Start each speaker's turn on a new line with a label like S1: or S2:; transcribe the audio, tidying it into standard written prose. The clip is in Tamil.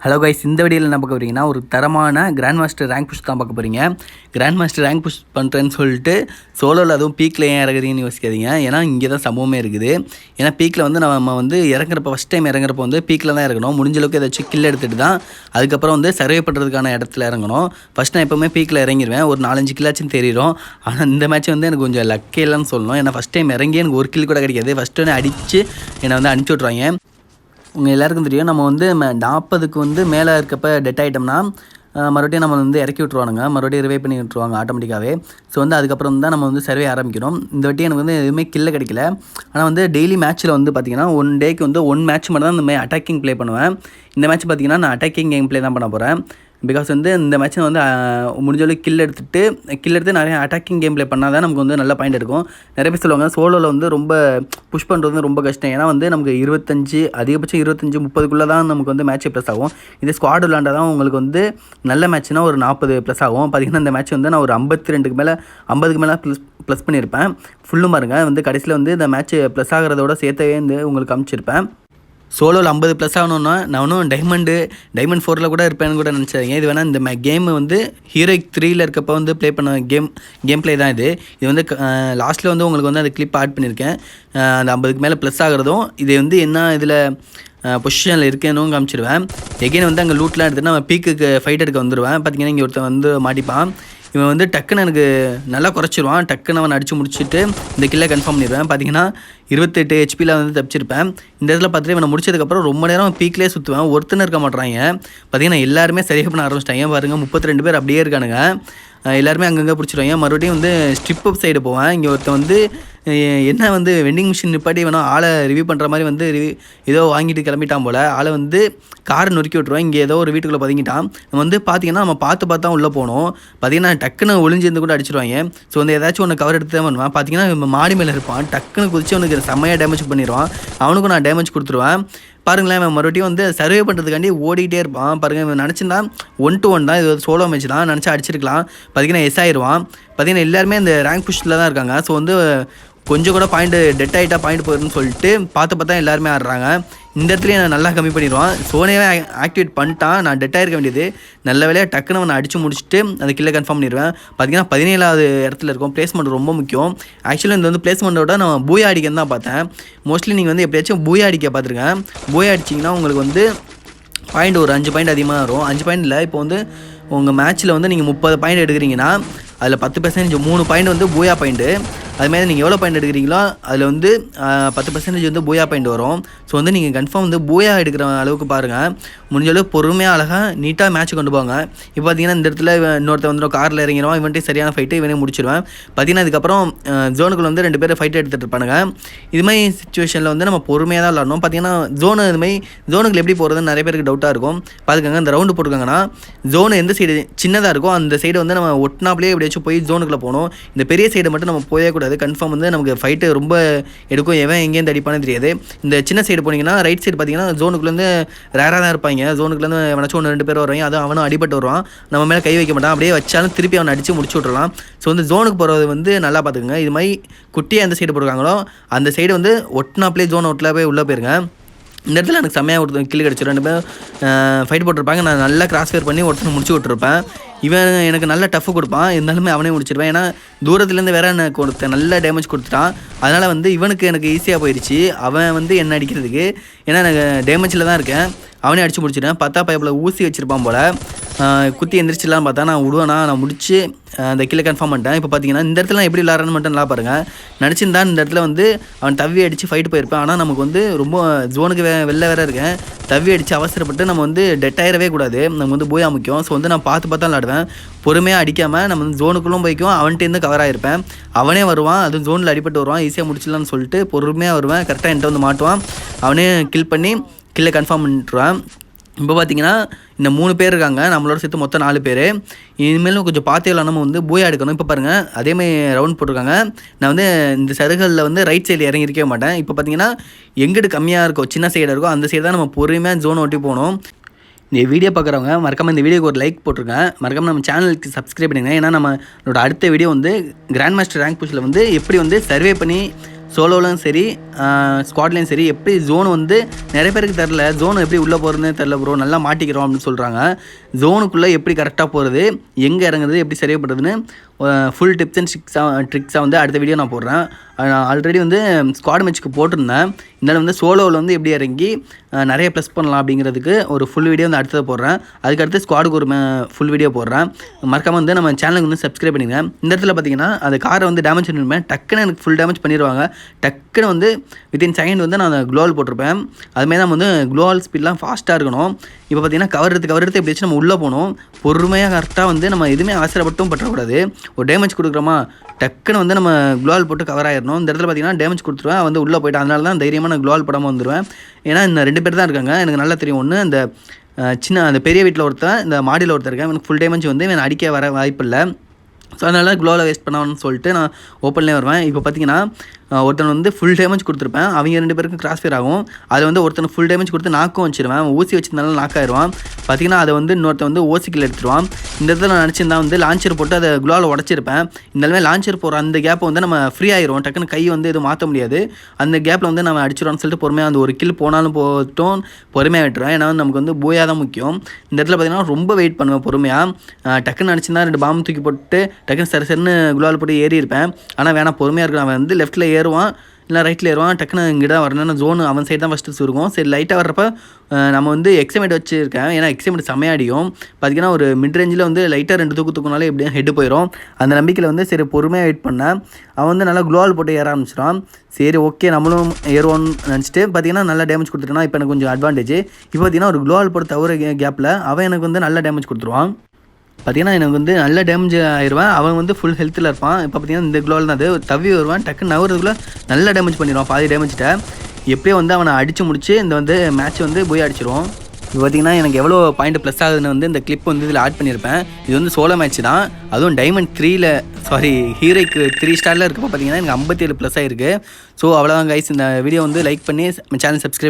S1: ஹலோ கைஸ், இந்த வீடியோவில் என்ன பார்க்க போகிறீங்கன்னா ஒரு தரமான கிராண்ட் மாஸ்டர் ரேங்க் புஷ் தான் பார்க்க போகிறீங்க. கிராண்ட் மாஸ்டர் ரேங்க் புஷ் பண்ணுறேன்னு சொல்லிட்டு சோலோவில் அதுவும் பீக்கில் ஏன் இறங்குறீங்கன்னு யோசிக்காதீங்க. ஏன்னா இங்கே தான் சம்பவமே இருக்குது. ஏன்னா பீக்கில் வந்து நம்ம வந்து இறங்குறப்ப ஃபஸ்ட் டைம் இறங்குறப்போ வந்து பீக்கில் தான் இறங்கணும். முடிஞ்ச அளவுக்கு ஏதாச்சும் கில் எடுத்துகிட்டு தான் அதுக்கப்புறம் வந்து சர்வே பண்ணுறதுக்கான இடத்துல இறங்கணும். ஃபஸ்ட் நான் எப்போவுமே பீக்கில் இறங்கிடுவேன், ஒரு 4-5 கில்லாச்சும் தெரியும். ஆனால் இந்த மேட்ச் வந்து எனக்கு கொஞ்சம் லக்கே இல்லைன்னு சொல்லணும். ஏன்னா ஃபஸ்ட் டைம் இறங்கி எனக்கு ஒரு கில் கூட கிடைக்காது. ஃபஸ்ட்டு ஒன்று அடித்து என்னை வந்து அனுப்பிச்சி விட்ருவாங்க. உங்கள் எல்லாருக்கும் தெரியும், நம்ம வந்து 40க்கு வந்து மேலே இருக்கப்போ டெட் ஆகிட்டோம்னா மறுபடியும் நம்ம வந்து இறக்கி விட்ருவானுங்க, மறுபடியும் ரிவைவ் பண்ணி விட்ருவாங்க ஆட்டோமேட்டிக்காகவே. ஸோ வந்து அதுக்கப்புறம் தான் நம்ம வந்து சர்வே ஆரம்பிக்கணும். இந்த வாட்டி எனக்கு வந்து எதுவுமே கில்ல கிடைக்கல. ஆனால் வந்து டெய்லி மேட்ச்சில் வந்து பார்த்திங்கன்னா 1 டேக்கு வந்து 1 மேட்ச் மட்டும் தான் இந்த மாதிரி அட்டாக்கிங் ப்ளே பண்ணுவேன். இந்த மேட்ச் பார்த்திங்கன்னா நான் அட்டாக்கிங் கேம் ப்ளே தான் பண்ண போகிறேன். பிகாஸ் வந்து இந்த மேட்ச்சில் வந்து முடிஞ்சளவுக்கு கில் எடுத்து நிறைய அட்டாக்கிங் கேம் ப்ளே பண்ணால் தான் நமக்கு வந்து நல்ல பாயிண்ட் இருக்கும். நிறைய பேர் சொல்லுவாங்க சோலோவில் வந்து ரொம்ப புஷ் பண்ணுறது வந்து ரொம்ப கஷ்டம். ஏன்னா வந்து நமக்கு 25 அதிகபட்சம் 25-30க்குள்ளே தான் நமக்கு வந்து மேட்ச் ப்ளஸ் ஆகும். இதே ஸ்குவாட் விளாண்டா தான் உங்களுக்கு வந்து நல்ல மேட்ச்னால் ஒரு 40 ப்ளஸ் ஆகும். பார்த்திங்கன்னா இந்த மேட்ச் வந்து நான் ஒரு 52க்கு மேலே 50க்கு மேலே ப்ளஸ் பண்ணியிருப்பேன். ஃபுல்லும் பாருங்கள் வந்து கடைசியில் வந்து இந்த மேட்ச் ப்ளஸ் ஆகிறதோட சேர்த்தவே வந்து உங்களுக்கு காமிச்சிருப்பேன். சோலோவில் 50 ப்ளஸ் ஆகணுன்னா நான் ஒன்றும் டைமண்ட் 4 கூட இருப்பேன்னு கூட நினச்சாங்க. இது வேணால் இந்த கேம் வந்து ஹீரோயிக் 3 இருக்கப்போ வந்து ப்ளே பண்ண கேம் ப்ளே தான் இது வந்து லாஸ்ட்டில் வந்து உங்களுக்கு வந்து அந்த கிளிப் ஆட் பண்ணியிருக்கேன். அந்த 50க்கு மேலே ப்ளஸ் ஆகிறதும் இது வந்து என்ன இதில் பொசிஷனில் இருக்கேன்னு காமிச்சிடுவேன். எகெயின் வந்து அங்கே லூட்லாம் எடுத்துகிட்டு நம்ம பீக்குக்கு ஃபைட் எடுக்க வந்துடுவேன். பார்த்திங்கன்னா இங்கே ஒருத்தன் வந்து மாட்டிப்பான். இவன் வந்து டக்குன்னு எனக்கு நல்லா குறைச்சிடுவான். டக்குன்னு அவன் அடித்து முடிச்சுட்டு இந்த கில்லை கன்ஃபார்ம் பண்ணிடுவேன். பார்த்திங்கன்னா 28 ஹெச்பியில் வந்து தப்பிச்சிருப்பேன். இந்த இடத்துல பார்த்துட்டு இவனை முடிச்சதுக்கப்புறம் ரொம்ப நேரம் பீக்லேயே சுற்றுவேன். ஒருத்தனை இருக்க மாட்றாங்க. பார்த்திங்கன்னா எல்லாருமே சரியாக பண்ண ஆரம்பிச்சிட்டாங்க. பாருங்கள் 32 பேர் அப்படியே இருக்கானுங்க. எல்லாருமே அங்கங்கே பிடிச்சிடுவாங்க. மறுபடியும் வந்து ஸ்ட்ரிப் அப் சைடு போவேன். இங்கே ஒருத்தன் வந்து என்ன வந்து வெண்டிங் மிஷின் நிப்பாட்டி வேணும் ஆளை ரிவ்யூ பண்ணுற மாதிரி வந்து ஏதோ வாங்கிட்டு கிளம்பிட்டான் போல். ஆளை வந்து காரை நொறுக்கி விட்ருவான். இங்கே ஏதோ ஒரு வீட்டுக்குள்ளே பதுங்கிட்டான். நம்ம வந்து பார்த்திங்கன்னா நம்ம பார்த்து உள்ளே போனோம். பார்த்திங்கன்னா டக்குன்னு ஒளிஞ்சிருந்து கூட அடிச்சிடுவாங்க. ஸோ வந்து ஏதாச்சும் ஒன்று கவர் எடுத்து தான் பண்ணுவான். பார்த்திங்கன்னா மாடி மேலே இருப்பான். டக்குன்னு குதிச்சு அவனுக்கு செம்மையாக டேமேஜ் பண்ணிடுவான். அவனுக்கும் நான் டேமேஜ் கொடுத்துருவேன். பாருங்களேன், இவன் மறுபடியும் வந்து சர்வே பண்ணுறதுக்காண்டி ஓடிக்கிட்டே இருப்பான். பாருங்கள், இவன் நினச்சிருந்தா 1-1 தான், இது சோலோ மேட்ச் தான், நினச்சா அடிச்சிருக்கலாம். பார்த்திங்கன்னா எஸ் ஆயிடுவான். பார்த்திங்கன்னா எல்லாருமே இந்த ரேங்க் புஷ்ஷில் தான் இருக்காங்க. ஸோ வந்து கொஞ்சம் கூட பாயிண்ட் டெட் ஆகிட்டா பாயிண்ட் போயிடுன்னு சொல்லிட்டு பார்த்தா எல்லாருமே ஆடுறாங்க. இந்த இடத்துலையும் நான் நல்லா கம்மி பண்ணிடுவான். சோனியாவே ஆக்டிவேட் பண்ணிட்டான். நான் டெட் ஆகிருக்க வேண்டியது. நல்ல வேலையாக டக்குன்னு அவனை அடித்து முடிச்சுட்டு அந்த கில்லை கன்ஃபார்ம் பண்ணிடுவேன். பார்த்திங்கன்னா 17வது இடத்துல இருக்கும். பிளேஸ்மெண்ட் ரொம்ப முக்கியம். ஆக்சுவலாக இந்த வந்து பிளேஸ்மெண்ட்டோட நான் பூயா அடிக்கன்னு தான் பார்த்தேன். மோஸ்ட்லி நீங்கள் வந்து எப்படியாச்சும் பூயா அடிக்க பார்த்துருக்கேன். பூயா அடிச்சிங்கன்னா உங்களுக்கு வந்து பாயிண்ட் ஒரு 5 பாயிண்ட் அதிகமாக வரும். 5 பாயிண்ட் இல்லை, இப்போ வந்து உங்கள் மேட்ச்சில் வந்து நீங்கள் 30 பாயிண்ட் எடுக்கிறீங்கன்னா அதில் 10% 3 பாயிண்ட் வந்து பூயா பாயிண்ட்டு. அதுமாதிரி நீங்கள் எவ்வளோ பாயிண்ட் எடுக்கிறீங்களோ அதில் வந்து 10% வந்து பூயா பாயிண்ட் வரும். ஸோ வந்து நீங்கள் கன்ஃபார்ம் வந்து பூயா எடுக்கிற அளவுக்கு பாருங்கள். முடிஞ்ச அளவுக்கு பொறுமையாக அழகாக நீட்டாக மேட்ச் கொண்டு போங்க. இப்போ பார்த்தீங்கன்னா இந்த இடத்துல இன்னொருத்த வந்து காரில் இறங்கிடுவான். இவன்ட்டே சரியான ஃபைட்டு இவனே முடிச்சிடுவேன். பார்த்தீங்கன்னா அதுக்கப்புறம் ஜோனுக்குள்ள வந்து 2 பேர் ஃபைட் எடுத்துகிட்டு இருப்பானுங்க. இதுமாதிரி சுச்சுவேஷனில் வந்து நம்ம பொறுமையாக தான் விளாடணும். பார்த்தீங்கன்னா இதுமாதிரி ஜோனுக்கு எப்படி போகிறதுன்னு நிறைய பேருக்கு டவுட்டாக இருக்கும். பார்த்துக்கோங்க, இந்த ரவுண்டு போட்டுருக்காங்கன்னா ஜோனு எந்த சைடு சின்னதாக இருக்கும் அந்த சைடு வந்து நம்ம ஒட்டினாப்லேயே எப்படியாச்சும் போய் ஜோனுக்குள்ளே போகணும். இந்த பெரிய சைடு மட்டும் நம்ம போயே கூடாது. கன்ஃபார்ம் வந்து நமக்கு ஃபைட்டு ரொம்ப எடுக்கும். எவன் எங்கேருந்து அடிப்பானே தெரியாது. இந்த சின்ன சைடு போனீங்கன்னா ரைட் சைடு பார்த்தீங்கன்னா ஜோனுக்குள்ளேருந்து ரேராக தான் இருப்பாங்க. ஜோனுக்குள்ளேருந்து எவனாச்சும் 1-2 பேர் வருவாங்க. அதுவும் அவனும் அடிபட்டு வருவான். நம்ம மேலே கை வைக்க மாட்டான். அப்படியே வச்சாலும் திருப்பி அவனை அடித்து முடிச்சு விட்றலாம். ஸோ வந்து ஜோனுக்கு போகிறது வந்து நல்லா பார்த்துக்குங்க. இது மாதிரி குட்டியாக எந்த சைடு போடுறாங்களோ அந்த சைடு வந்து ஒட்டினாப்லேயே ஜோன் ஒட்டில் போய் உள்ளே போயிருங்க. இந்த இடத்துல எனக்கு செம்மையாக ஒருத்தர் கில் கிடச்சிடும். 2 பேர் ஃபைட் போட்டிருப்பாங்க. நான் நல்லா கிராஸ் ஃபயர் பண்ணி ஒருத்தனை முடிச்சு விட்டுருப்பேன். இவன் எனக்கு நல்ல டஃப் கொடுப்பான். இருந்தாலுமே அவனே முடிச்சிருவேன். ஏன்னா தூரத்துலேருந்து வேற எனக்கு ஒருத்தன் நல்ல டேமேஜ் கொடுத்துட்டான். அதனால் வந்து இவனுக்கு எனக்கு ஈஸியாக போயிடுச்சு. அவன் வந்து என்ன அடிக்கிறதுக்கு, ஏன்னா எனக்கு டேமேஜில் தான் இருக்கேன். அவனே அடித்து முடிச்சிட்டேன். பார்த்தா பைப்பில் ஊசி வச்சுருப்பான் போல். குத்தி எந்திரிச்சிடலாம் பார்த்தா நான் விடுவேனா, நான் முடிச்சு அந்த கில்லை கன்ஃபார்ம் பண்ணிட்டேன். இப்போ பார்த்தீங்கன்னா இந்த இடத்துல எப்படி விளாட்றேன்னு மட்டும் நல்லா பாருங்கள். நினச்சிருந்தான் இந்த இடத்துல வந்து அவன் தவ்வி அடித்து ஃபைட் போயிருப்பேன். ஆனால் நமக்கு வந்து ரொம்ப ஜோனுக்கு வெளில வேறு இருக்கேன். தவ்வி அடித்து அவசரப்பட்டு நம்ம வந்து டெட் ஆகிடவே கூடாது. நம்ம வந்து போயா முக்கியம். ஸோ வந்து நான் பார்த்து விளாடுவேன். பொறுமையாக அடிக்காமல் நம்ம வந்து ஜோனுக்குள்ளும் போய்க்கும். அவன்கிட்டேருந்து கவர் ஆகிருப்பேன். அவனே வருவான், அதுவும் ஜோனில் அடிபட்டு வருவான். ஈஸியாக முடிச்சிடலான்னு சொல்லிட்டு பொறுமையாக வருவேன். கரெக்டாக என்கிட்ட வந்து மாட்டுவான். அவனே கில் பண்ணி கில்லை கன்ஃபார்ம் பண்ணிட்டுருவான். இப்போ பார்த்தீங்கன்னா இந்த 3 பேர் இருக்காங்க. நம்மளோட சேர்த்து மொத்தம் 4 பேர். இனிமேலும் கொஞ்சம் பார்த்தே நம்ம வந்து பூயா எடுக்கணும். இப்போ பாருங்கள், அதேமாதிரி ரவுண்ட் போட்டிருக்காங்க. நான் வந்து இந்த சருகளில் வந்து ரைட் சைடில் இறங்கியிருக்கவே மாட்டேன். இப்போ பார்த்தீங்கன்னா எங்கிட்டு கம்மியாக இருக்கும், சின்ன சைடாக இருக்கும், அந்த சைடு தான் நம்ம பொறுமையாக ஜோன் ஓட்டி போகணும். இந்த வீடியோ பார்க்குறவங்க மறக்காமல் இந்த வீடியோக்கு ஒரு லைக் போட்டிருங்க. மறக்காமல் நம்ம சேனலுக்கு சப்ஸ்கிரைப் பண்ணிடுங்க. ஏன்னா நம்மளோட அடுத்த வீடியோ வந்து கிராண்ட் மாஸ்டர் ரேங்க் புஷ்ஷில் வந்து எப்படி வந்து சர்வே பண்ணி சோலோவிலும் சரி ஸ்குவாட்லேயும் சரி எப்படி ஜோன் வந்து நிறைய பேருக்கு தெரில, ஜோன் எப்படி உள்ளே போகிறதுனே தெரில ப்ரோ, நல்லா மாட்டிக்கிறோம் அப்படின்னு சொல்கிறாங்க. ஜோனுக்குள்ளே எப்படி கரெக்டாக போகிறது, எங்கே இறங்குறது, எப்படி சரிப்படுறதுன்னு ஃபுல் டிப்ஸ் அண்ட் ட்ரிக்ஸாக வந்து அடுத்த வீடியோ நான் போடுறேன். நான் ஆல்ரெடி வந்து ஸ்குவாட் மேட்ச்சுக்கு போட்டிருந்தேன். இருந்தாலும் வந்து சோலோவில் வந்து எப்படி இறங்கி நிறைய ப்ளஸ் பண்ணலாம் அப்படிங்கிறதுக்கு ஒரு ஃபுல் வீடியோ வந்து அடுத்தது போடுறேன். அதுக்கடுத்து ஸ்குவாடுக்கு ஒரு ஃபுல் வீடியோ போடுறேன். மறக்காமல் வந்து நம்ம சேனலுக்கு வந்து சப்ஸ்கிரைப் பண்ணிடுங்க. இந்த இடத்துல பார்த்தீங்கன்னா அந்த காரை வந்து டேமேஜ் பண்ணிருப்பேன், டக்குன்னு எனக்கு ஃபுல் டேமேஜ் பண்ணிடுவாங்க. டக்குன்னு வந்து வித்தின் செகண்ட் வந்து நான் க்ளோவால் போட்டிருப்பேன். அதுமாதிரி நம்ம வந்து க்ளோவால் ஸ்பீட்லாம் ஃபாஸ்ட்டாக இருக்கணும். இப்போ பார்த்தீங்கன்னா கவர் எடுத்து எப்படியாச்சும் நம்ம உள்ளே போகணும். பொறுமையாக கரெக்டாக வந்து நம்ம எதுவுமே அவசரப்பட்டும் பற்றக்கூடாது. ஒரு டேமேஜ் கொடுக்குறோமா டக்குன்னு வந்து நம்ம க்ளோவால் போட்டு கவர் ஆகிடணும். இந்த இடத்துல பார்த்தீங்கன்னா டேமேஜ் கொடுத்துருவேன், வந்து உள்ளே போய்ட்டு. அதனால தான் தைரியமாக நான் க்ளோவால் போடாமல் வந்துடுவேன். ஏன்னா இந்த 2 பேர் தான் இருக்காங்க, எனக்கு நல்லா தெரியும். ஒன்று அந்த அந்த பெரிய வீட்டில் ஒருத்தன், இந்த மாடியில் ஒருத்தர் இருக்கேன். எனக்கு ஃபுல் டேமேஜ் வந்து எனக்கு அடிக்க வர வாய்ப்பு இல்லை. ஸோ அதனால் க்ளோவில் வேஸ்ட் பண்ணான்னு சொல்லிட்டு நான் ஓப்பன்லேயே வருவேன். இப்போ பார்த்தீங்கன்னா ஒருத்தன் வந்து ஃபுல் டேமேஜ் கொடுத்துருப்பேன், அவங்க 2 பேருக்கும் கிராஸ் ஃபயர் ஆகும். அதில் வந்து ஒருத்தனை ஃபுல் டேமேஜ் கொடுத்து நாக்கும் வச்சிருவேன், ஊசி வச்சிருந்தாலும் நாக் ஆயிடுவான். பார்த்தீங்கன்னா அதை வந்து இன்னொருத்தன் வந்து ஓசிக்கில் எடுத்துருவான். இந்த இடத்துல நான் நினச்சிருந்தா வந்து லான்ச்சர் போட்டு அதை க்ளோவில் உடச்சிருப்பேன். இந்தளவுமே லான்ச்சர் போகிற அந்த கேப்பை வந்து நம்ம ஃப்ரீ ஆயிடுவோம், டக்குன்னு கை வந்து எதுவும் மாற்ற முடியாது. அந்த கேப்பில் வந்து நம்ம அடிச்சிடுவோம்னு சொல்லிட்டு பொறுமையாக அந்த ஒரு கில் போனாலும் போட்டும் பொறுமையாக விட்டுருவேன். ஏன்னா நமக்கு வந்து போயா தான் முக்கியம். இந்த இடத்துல பார்த்தீங்கன்னா ரொம்ப வெயிட் பண்ணுவேன் பொறுமையாக. டக்குன்னு அடிச்சிருந்தா 2 பாம்பு தூக்கி போட்டு டக்குன்னு சரின்னு க்ளோவில் போட்டு ஏறி இருப்பேன். ஆனால் வேணாம், பொறுமையாக இருக்கலாம். அவன் வந்து லெஃப்ட்டில் ஏறுவான், இல்லை ரைட்டில் ஏறுவான். டக்குன்னு இங்கே தான் வரணும்னா ஜோனு அவன் சைடு தான் ஃபஸ்ட்டு சுருக்கும். சரி, லைட்டாக வர்றப்ப நம்ம வந்து எக்ஸாமேட் வச்சுருக்கேன். ஏன்னா எக்ஸாமேட் செம்மையாடியும் பார்த்திங்கன்னா ஒரு மிட் ரேஞ்சில் வந்து லைட்டாக 2 தூக்குனாலே எப்படியும் ஹெட்டு போயிடும். அந்த நம்பிக்கையில் வந்து சரி பொறுமையாக வெயிட் பண்ணேன். அவன் வந்து நல்லா க்ளோவால் போட்டு ஏற ஆரம்பிச்சிடான். சரி ஓகே நம்மளும் ஏறுவோன்னு நினச்சிட்டு பார்த்தீங்கன்னா நல்லா டேமேஜ் கொடுத்துட்டேன்னா இப்போ எனக்கு கொஞ்சம் அட்வான்டேஜ். இப்போ பார்த்தீங்கன்னா ஒரு க்ளோவால் போட்டு தவிர கேப்பில் அவன் எனக்கு வந்து நல்ல டேமேஜ் கொடுத்துருவான். பார்த்தீங்கன்னா எனக்கு வந்து நல்ல டேமேஜ் ஆயிடுவான். அவன் வந்து ஃபுல் ஹெல்த்தில் இருப்பான். இப்போ பார்த்தீங்கன்னா இந்த க்ளோவில் தான் அது தவி வருவான், டக்குன்னு நவறதுக்குள்ளே நல்ல டேமேஜ் பண்ணிடுவான். பாதி டேமேஜ்கிட்ட எப்படியோ வந்து அவனை அடித்து முடிச்சு இந்த வந்து மேட்ச் வந்து போய் அடிச்சிடுவோம். இப்போ பார்த்தீங்கன்னா எனக்கு எவ்வளோ பாயிண்ட் ப்ளஸ் ஆகுதுன்னு வந்து இந்த கிளிப் வந்து இதில் ஆட் பண்ணியிருப்பேன். இது வந்து சோலோ மேட்ச் தான், அதுவும் டைமண்ட் 3ல் ஹீரோக்கு 3 ஸ்டாரில் இருக்கப்போ பார்த்தீங்கன்னா எனக்கு 57 ப்ளஸ் ஆகிருக்கு. ஸோ அவ்வளோதான் கைஸ், இந்த வீடியோ வந்து லைக் பண்ணி சேனல் சப்ஸ்கிரைப்